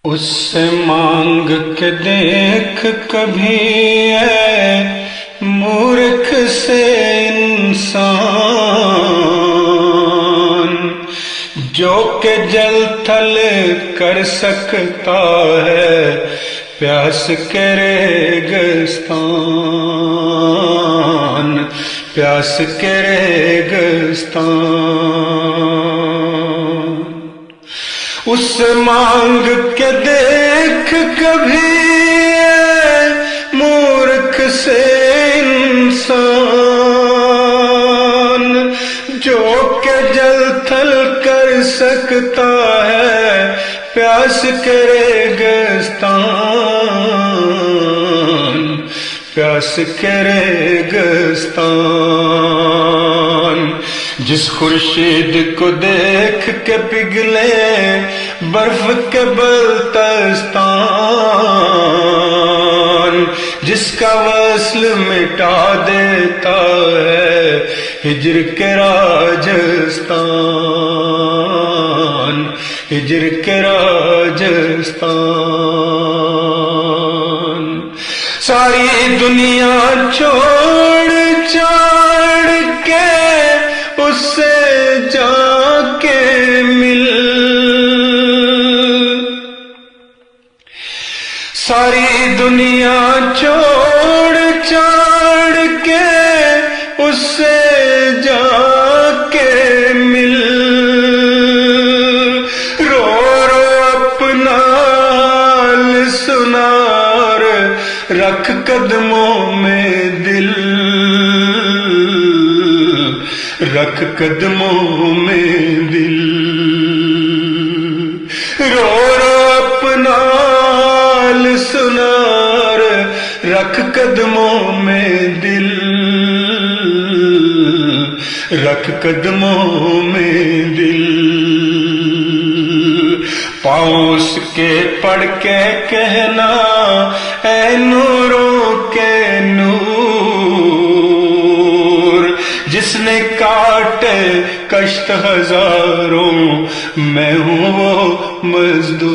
اس سے مانگ کے دیکھ کبھی اے مورکھ سے انسان، جو کہ جل تھل کر سکتا ہے پیاس کے ریگستان، پیاس کے ریگستان۔ اس مانگ کے دیکھ کبھی مورکھ سے انسان، جو کہ جل تھل کر سکتا ہے پیاس کے ریگستان، پیاس کے ریگستان۔ جس خورشید کو دیکھ کے پگھلے برف کے بلتستان، جس کا وصل مٹا دیتا ہے ہجر کے راجستان، ہجر کے راجستان۔ ساری دنیا چھوڑ چھاڑ کے اس سے جا کے مل، ساری دنیا چھوڑ چھاڑ کے اس سے جا کے مل، رو رو اپنا حال سنار رکھ قدموں میں دل، رکھ قدموں میں دل، رو رو اپنا حال سنار رکھ قدموں میں دل، رکھ قدموں میں دل۔ پاؤں اس کے پڑھ کے کہنا اے نوروں کے نور، جس نے کاٹے کشت ہزاروں میں ہوں وہ مزدور،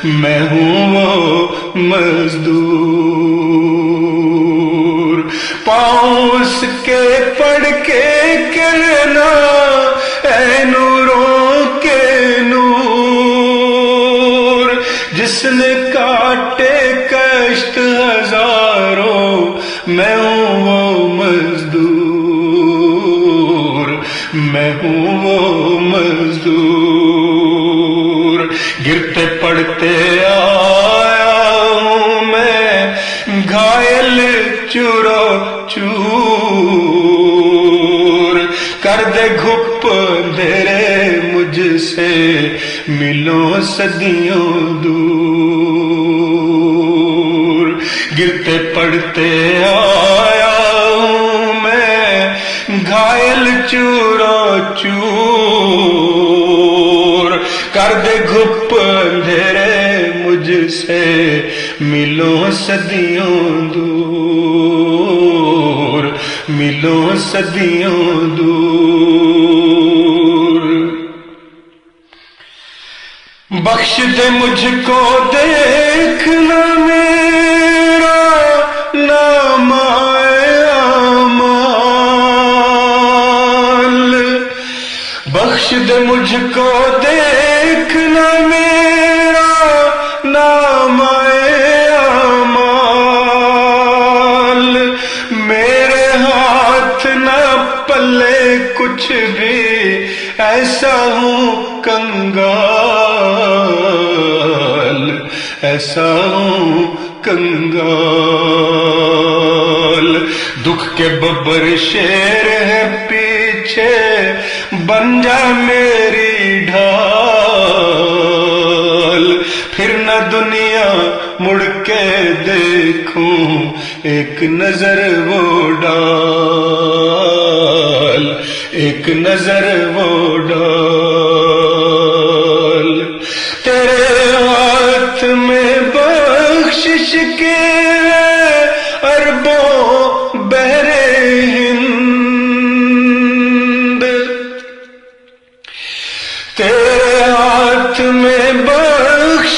میں ہوں وہ مزدور۔ پاؤں اس کے پڑھ کے کہنا اے نوروں کے نور، جس نے کاٹے کشت ہزاروں میں ہوں وہ مزدور، میں ہوں وہ مزدور۔ گرتے پڑتے آیا ہوں میں گھائل چورو چور، کر دے گھپ اندھیرے مجھ سے ملوں صدیوں دور۔ گرتے پڑتے آیا ہوں میں گھائل چورو چور، کر دے گھپ اندھیرے مجھ سے ملوں صدیوں دور، ملوں صدیوں دور۔ بخش دے مجھ کو دیکھنا میرا نام اعمال، بخش دے مجھ کو دیکھنا میرا نام اعمال، میرے ہاتھ نہ پلے کچھ بھی ایسا ہوں کنگال، ایسا ہوں کنگال۔ دکھ کے ببر شیر ہے پیچھے بن جا میری ڈھال، پھر نہ دنیا مڑ کے دیکھوں ایک نظر وہ ڈال، ایک نظر وہ ڈال۔ تیرے ہاتھ میں بخشش کے اربوں بحر ہند، تیرے ہاتھ